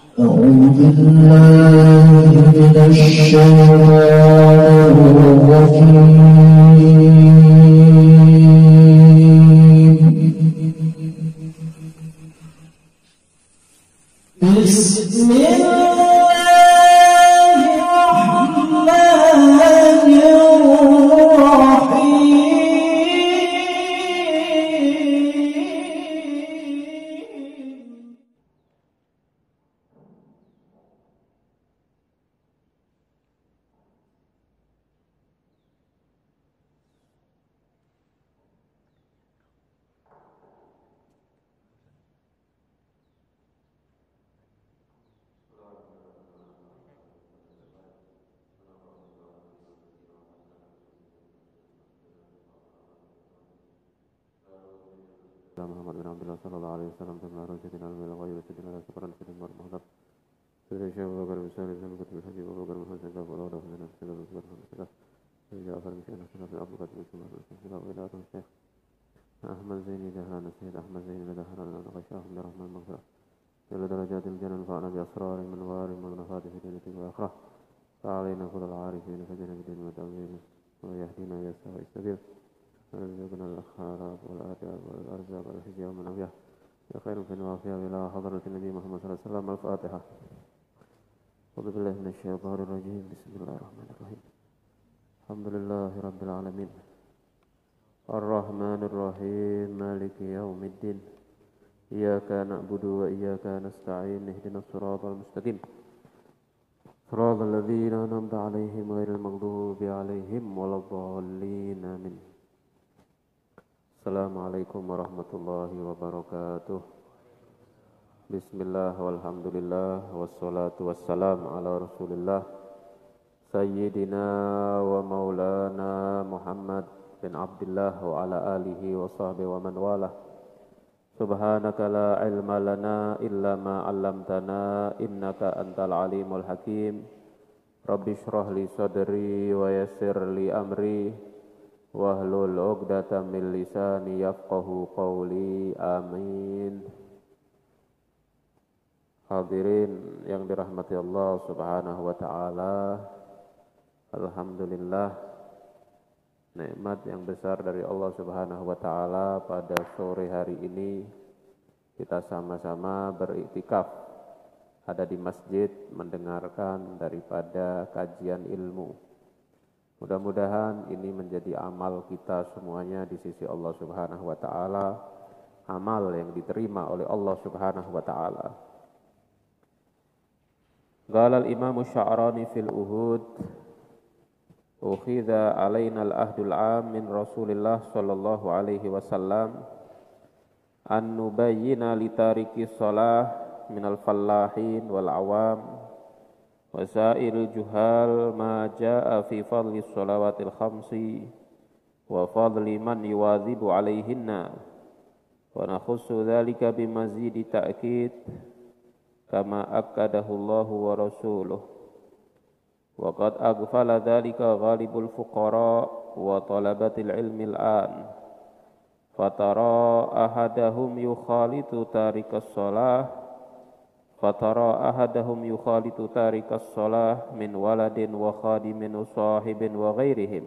أعوذ بالله من الشيطان الرجيم. بسم الله الرحمن الرحيم. محمد بن عبد الله صلى الله عليه وسلم تمنى رجتنا من الغيب سيدنا لا سفر سيدنا المحضر سيدنا الشيخ أبو بكر بن سالم سيدنا كتب الحجيب أبو بكر بن حسن كاف والأولى سيدنا سيدنا بن سبحانه وتعالى سيدنا جعفر بن سيدنا سيدنا أبو بكر بن سبحانه وتعالى وإلى الشيخ أحمد زيني دهران سيد أحمد زيني دهران غشاه من الرحمن المغفرة إلى درجات الجنة انفعنا بأسرار من وار من نفات في دينة وآخرة فعلينا كل العارفين فجنا بدين وتأويل ويهدينا إلى السواء السبيل ورزقنا الخيرات والآداب والأرزاق والحجة ومن أبيه يا خير في الوافية إلى حضرة النبي محمد صلى الله عليه وسلم. الفاتحة. أعوذ بالله من الشيطان الرجيم. بسم الله الرحمن الرحيم. الحمد لله رب العالمين الرحمن الرحيم مالك يوم الدين إياك نعبد وإياك نستعين اهدنا الصراط المستقيم صراط الذين أنعمت عليهم غير المغضوب عليهم ولا الضالين آمين. Assalamualaikum warahmatullahi wabarakatuh. Bismillah walhamdulillah wassalatu wassalamu ala rasulillah Sayyidina wa maulana Muhammad bin Abdullah wa ala alihi wa sahbihi wa man walah. Subhanaka la ilma lana illa ma 'allamtana innaka antal alimul hakim. Rabbi shrah li sadri wa yassir li amri wahlul 'uqdatam min lisani yafqahu qawli. Amin. Hadirin yang dirahmati Allah Subhanahu wa taala, alhamdulillah nikmat yang besar dari Allah Subhanahu wa taala pada sore hari ini kita sama-sama beriktikaf ada di masjid mendengarkan daripada kajian ilmu. Mudah-mudahan ini menjadi amal kita semuanya di sisi Allah Subhanahu wa taala, amal yang diterima oleh Allah Subhanahu wa taala. Qala al-Imam Sya'rani fil Uhud, ukhidha alaina al-ahdul 'am min Rasulillah sallallahu alaihi wasallam an nubayyina li tariki shalah minal fallahin wal awam wasairil juhal ma jaa fi fadli shalawatil khamsi wa fadli man yuwadhibu alaihinna wa nakhussu dhalika bimazidi ta'kid kama akkadahu Allahu wa rasuluh wa qad aghfala dhalika ghalibul fuqara wa talabatil ilmi al-an fatara ahadahum yukhalitu tarikas shalah fatara ahadahum yukhalitu tarikas shalah min waladin wa khadimin wa sahibin wa ghairihim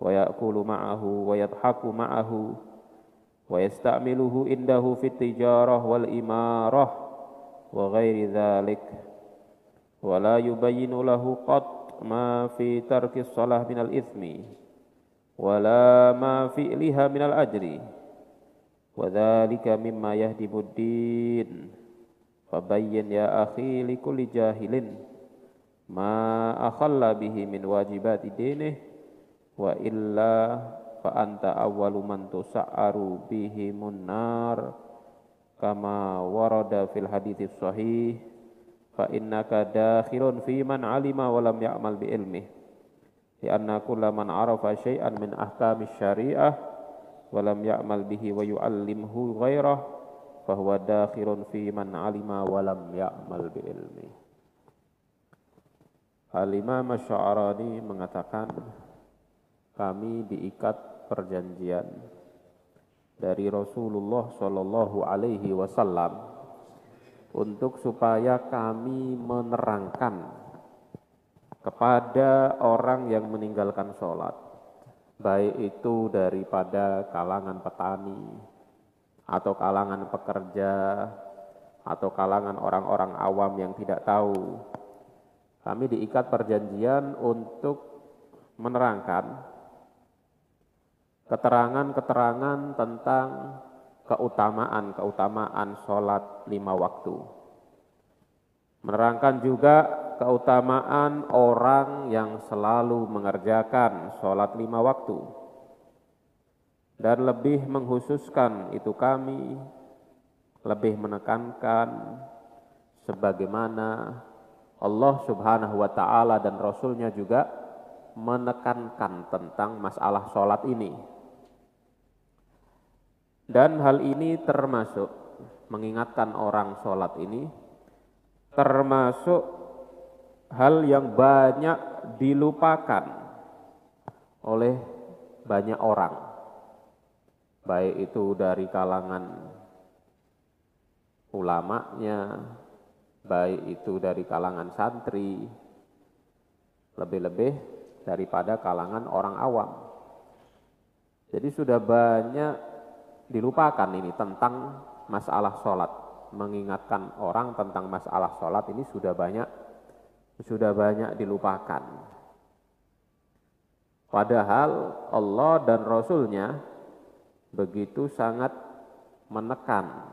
wa ya'kulu ma'ahu wa yadhaku ma'ahu wa yasta'miluhu indahu fit tijarah wal imarah wa ghairi dhalik wa la yubayyinu lahu qat ma fi tarkis shalah minal ithmi wa la ma fi'liha minal ajri wa dhalika mimma yahdimud din. Fabayyin ya akhi likulli jahilin ma akhalla bihi min wajibati dinih wa illa fa anta awwalu man tusa'aru bihi munnar kama warada fil hadits sahih fa innaka dakhilun fi man alima wa lam ya'mal bi ilmih li anna kulla man arafa syai'an min ahkamis syariah wa lam ya'mal bihi wa yu'allimhu ghairah fahuwa dakhirun fi man alima wa lam ya'mal bi ilmi. Al-Imam Sya'rani mengatakan kami diikat perjanjian dari Rasulullah sallallahu alaihi wasallam untuk supaya kami menerangkan kepada orang yang meninggalkan sholat, baik itu daripada kalangan petani, atau kalangan pekerja, atau kalangan orang-orang awam yang tidak tahu. Kami diikat perjanjian untuk menerangkan keterangan-keterangan tentang keutamaan sholat 5 waktu. Menerangkan juga keutamaan orang yang selalu mengerjakan sholat 5 waktu. Dan lebih menghususkan itu kami lebih menekankan sebagaimana Allah Subhanahu wa ta'ala dan Rasulnya juga menekankan tentang masalah sholat ini. Dan hal ini termasuk mengingatkan orang sholat ini, termasuk hal yang banyak dilupakan oleh banyak orang, baik itu dari kalangan ulamanya, baik itu dari kalangan santri, lebih-lebih daripada kalangan orang awam. Jadi sudah banyak dilupakan ini tentang masalah sholat. Mengingatkan orang tentang masalah sholat ini sudah banyak dilupakan. Padahal Allah dan Rasulnya begitu sangat menekan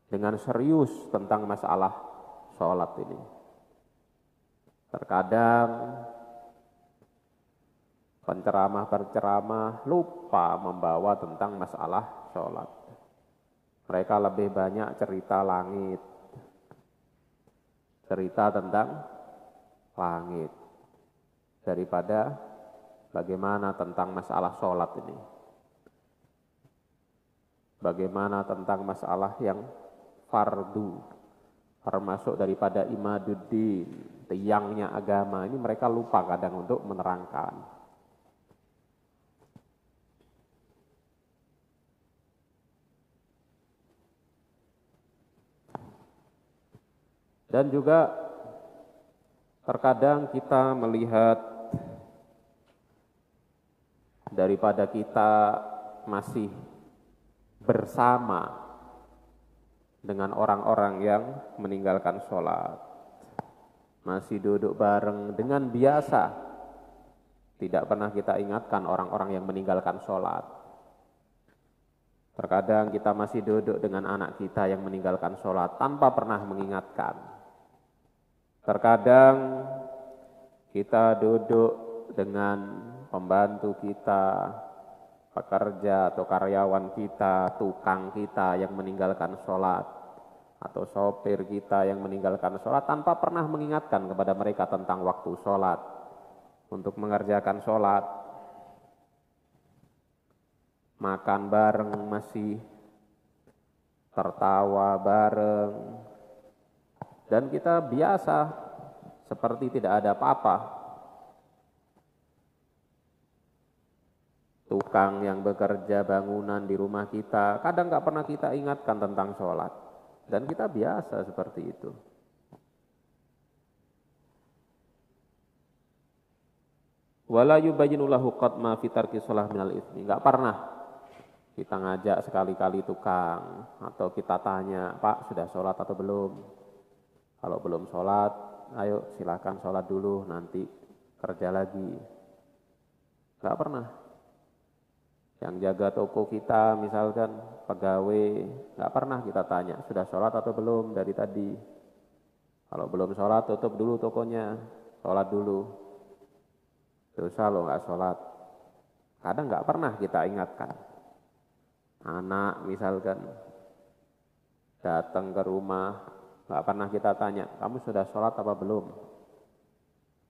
dengan serius tentang masalah sholat ini. Terkadang penceramah-penceramah lupa membawa tentang masalah sholat. Mereka lebih banyak cerita langit, cerita tentang langit, daripada bagaimana tentang masalah sholat ini. Bagaimana tentang masalah yang fardu, termasuk daripada imaduddin, tiangnya agama, ini mereka lupa kadang untuk menerangkan. Dan juga terkadang kita melihat daripada kita masih bersama dengan orang-orang yang meninggalkan sholat, masih duduk bareng dengan biasa, tidak pernah kita ingatkan orang-orang yang meninggalkan sholat. Terkadang kita masih duduk dengan anak kita yang meninggalkan sholat tanpa pernah mengingatkan. Terkadang kita duduk dengan pembantu kita, pekerja atau karyawan kita, tukang kita yang meninggalkan sholat, atau sopir kita yang meninggalkan sholat tanpa pernah mengingatkan kepada mereka tentang waktu sholat, untuk mengerjakan sholat. Makan bareng masih tertawa bareng, dan kita biasa seperti tidak ada apa-apa. Tukang yang bekerja bangunan di rumah kita, kadang nggak pernah kita ingatkan tentang sholat, dan kita biasa seperti itu. Wala yubayyinu lahu qatma fi tarki shalah minal itsmi. Nggak pernah kita ngajak sekali-kali tukang, atau kita tanya, Pak sudah sholat atau belum? Kalau belum sholat, ayo silakan sholat dulu, nanti kerja lagi. Nggak pernah. Yang jaga toko kita misalkan pegawai, nggak pernah kita tanya, sudah sholat atau belum dari tadi? Kalau belum sholat, tutup dulu tokonya, sholat dulu. Dosa lo nggak sholat. Kadang nggak pernah kita ingatkan. Anak misalkan datang ke rumah, nggak pernah kita tanya, kamu sudah sholat apa belum?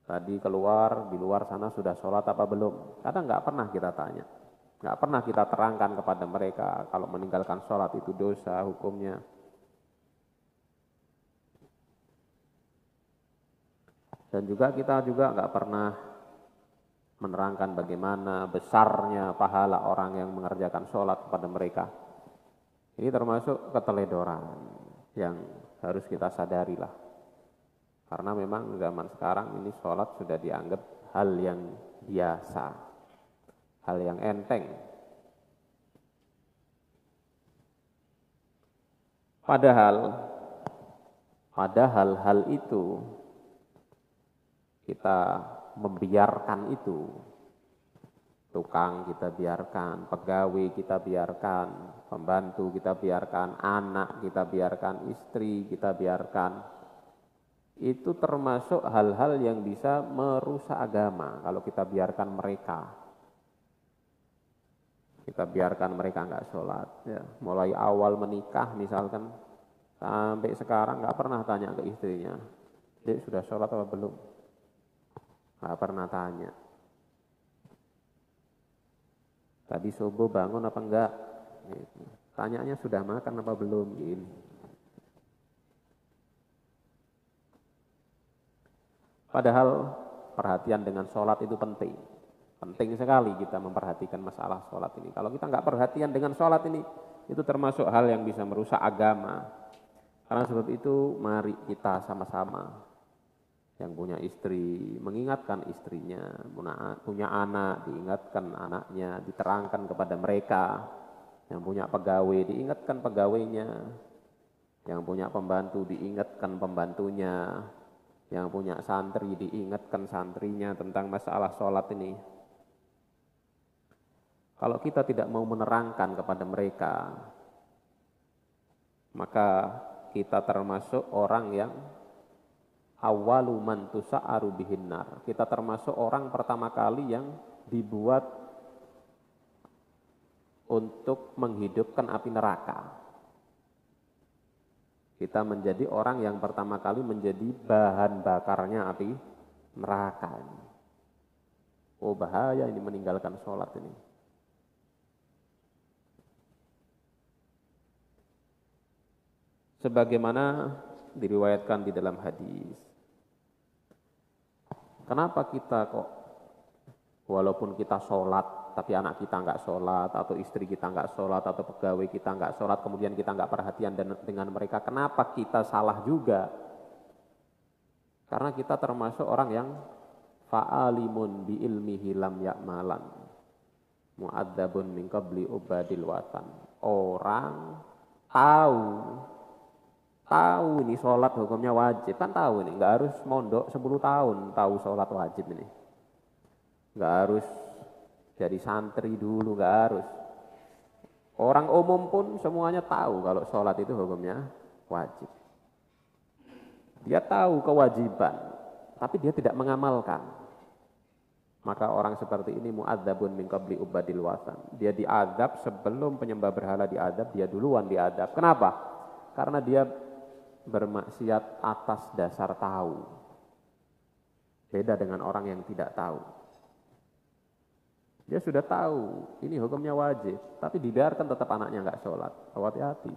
Tadi keluar, di luar sana sudah sholat apa belum? Kadang nggak pernah kita tanya. Nggak pernah kita terangkan kepada mereka kalau meninggalkan sholat itu dosa hukumnya. Dan juga kita juga nggak pernah menerangkan bagaimana besarnya pahala orang yang mengerjakan sholat kepada mereka. Ini termasuk keteledoran yang harus kita sadari lah. Karena memang zaman sekarang ini sholat sudah dianggap hal yang biasa, hal yang enteng. Padahal hal itu kita membiarkan itu. Tukang kita biarkan, pegawai kita biarkan, pembantu kita biarkan, anak kita biarkan, istri kita biarkan. Itu termasuk hal-hal yang bisa merusak agama kalau kita biarkan mereka. Kita biarkan mereka nggak sholat. Ya. Mulai awal menikah misalkan, sampai sekarang nggak pernah tanya ke istrinya, "Dek, sudah sholat atau belum?" Nggak pernah tanya. Tadi subuh bangun apa enggak? Gitu. Tanyanya sudah makan apa belum? Gini. Padahal perhatian dengan sholat itu penting. Penting sekali kita memperhatikan masalah sholat ini. Kalau kita nggak perhatian dengan sholat ini, itu termasuk hal yang bisa merusak agama. Karena sebab itu mari kita sama-sama yang punya istri mengingatkan istrinya, punya anak diingatkan anaknya, diterangkan kepada mereka. Yang punya pegawai diingatkan pegawainya, yang punya pembantu diingatkan pembantunya, yang punya santri diingatkan santrinya tentang masalah sholat ini. Kalau kita tidak mau menerangkan kepada mereka, maka kita termasuk orang yang awalu man tusa'aru bihin nar. Kita termasuk orang pertama kali yang dibuat untuk menghidupkan api neraka. Kita menjadi orang yang pertama kali menjadi bahan bakarnya api neraka. Oh, bahaya ini meninggalkan sholat ini. Sebagaimana diriwayatkan di dalam hadis. Kenapa kita kok walaupun kita sholat, tapi anak kita nggak sholat, atau istri kita nggak sholat, atau pegawai kita nggak sholat, kemudian kita nggak perhatian dengan mereka, kenapa kita salah juga? Karena kita termasuk orang yang fa'alimun bi ilmihi lam ya'malan, mu'adzabun min qabli ubadil watan. Orang tahu ini sholat hukumnya wajib, kan tahu ini, nggak harus mondok 10 tahun tahu sholat wajib ini, nggak harus jadi santri dulu, nggak harus. Orang umum pun semuanya tahu kalau sholat itu hukumnya wajib. Dia tahu kewajiban, tapi dia tidak mengamalkan. Maka orang seperti ini mu'adzabun min qabli ubadil watan. Dia diadab sebelum penyembah berhala diadab, dia duluan diadab. Kenapa? Karena dia bermaksiat atas dasar tahu. Beda dengan orang yang tidak tahu. Dia sudah tahu ini hukumnya wajib, tapi dibiarkan tetap anaknya nggak sholat. Hati-hati,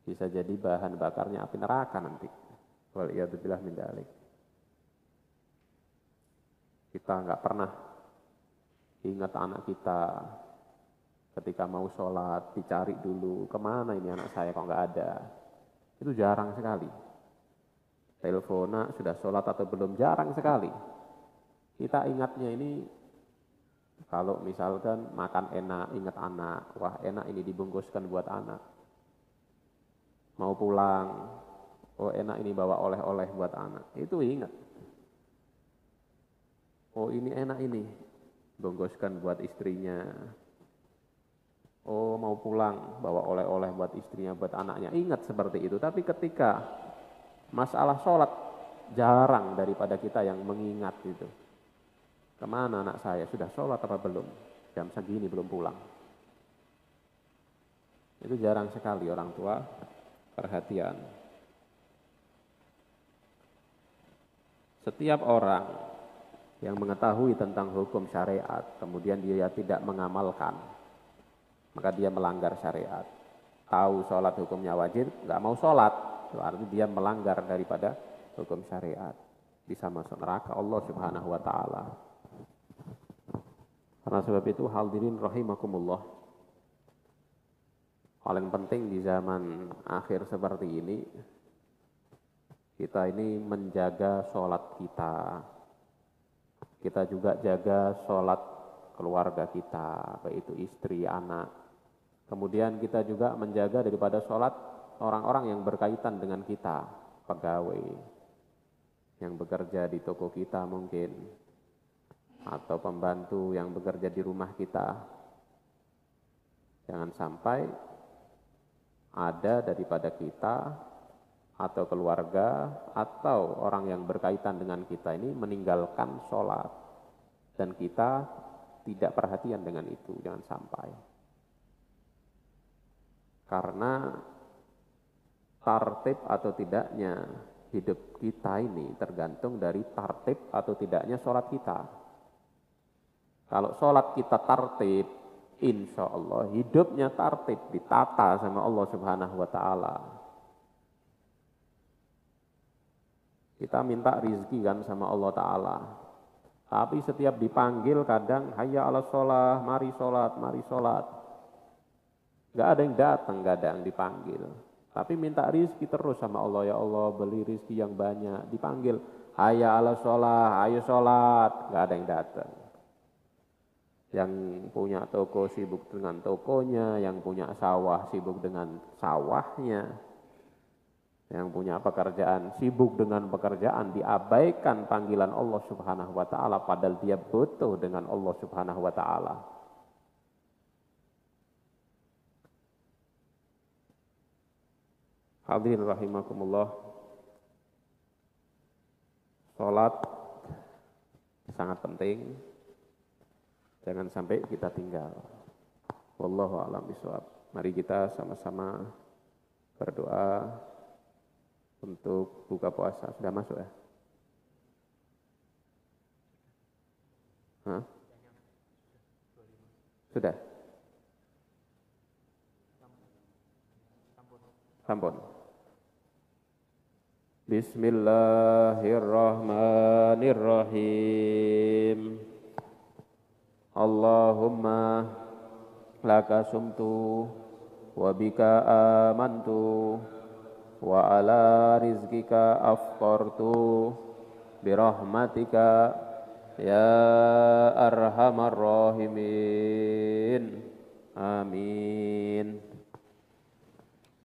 bisa jadi bahan bakarnya api neraka nanti. Waliyadzubillah min dzalik. Kita nggak pernah ingat anak kita ketika mau sholat, dicari dulu kemana ini anak saya kok nggak ada. Itu jarang sekali. Teleponan sudah sholat atau belum, jarang sekali. Kita ingatnya ini kalau misalkan makan enak, ingat anak. Wah, enak ini dibungkuskan buat anak. Mau pulang, oh enak ini bawa oleh-oleh buat anak. Itu ingat. Oh ini enak ini, bungkuskan buat istrinya. Oh mau pulang, bawa oleh-oleh buat istrinya, buat anaknya. Ingat seperti itu. Tapi ketika masalah sholat, jarang daripada kita yang mengingat itu. Kemana anak saya? Sudah sholat apa belum? Jam segini belum pulang. Itu jarang sekali orang tua perhatian. Setiap orang yang mengetahui tentang hukum syariat, kemudian dia tidak mengamalkan, maka dia melanggar syariat. Tahu sholat hukumnya wajib, nggak mau sholat, itu artinya dia melanggar daripada hukum syariat. Bisa masuk neraka Allah Subhanahu wa Ta'ala. Karena sebab itu hadirin rahimakumullah, paling penting di zaman akhir seperti ini, kita ini menjaga sholat kita. Kita juga jaga sholat keluarga kita, baik itu istri, anak. Kemudian kita juga menjaga daripada sholat orang-orang yang berkaitan dengan kita, pegawai yang bekerja di toko kita mungkin, atau pembantu yang bekerja di rumah kita. Jangan sampai ada daripada kita atau keluarga atau orang yang berkaitan dengan kita ini meninggalkan sholat dan kita tidak perhatian dengan itu, jangan sampai. Karena tartib atau tidaknya hidup kita ini tergantung dari tartib atau tidaknya sholat kita. Kalau sholat kita tartib, insya Allah hidupnya tartib, ditata sama Allah Subhanahu wa Ta'ala. Kita minta rizki kan sama Allah Ta'ala. Tapi setiap dipanggil kadang hayya ala sholat, mari sholat, mari sholat. Gak ada yang datang, gak ada yang dipanggil. Tapi minta rizki terus sama Allah, ya Allah beli rizki yang banyak. Dipanggil hayya ala sholat, ayo sholat, gak ada yang datang. Yang punya toko sibuk dengan tokonya, yang punya sawah sibuk dengan sawahnya. Yang punya pekerjaan sibuk dengan pekerjaan, diabaikan panggilan Allah Subhanahu wa Ta'ala padahal dia butuh dengan Allah Subhanahu wa Ta'ala. Hadirin rahimakumullah, salat sangat penting, jangan sampai kita tinggal. Wallahu a'lam bishawab. Mari kita sama-sama berdoa untuk buka puasa. Sudah masuk ya? Hah? Sudah? Sampun. Bismillahirrahmanirrahim. Allahumma laka sumtu wa bika amantu wa ala rizkika aftartu birahmatika ya arhamar rahimin. Amin.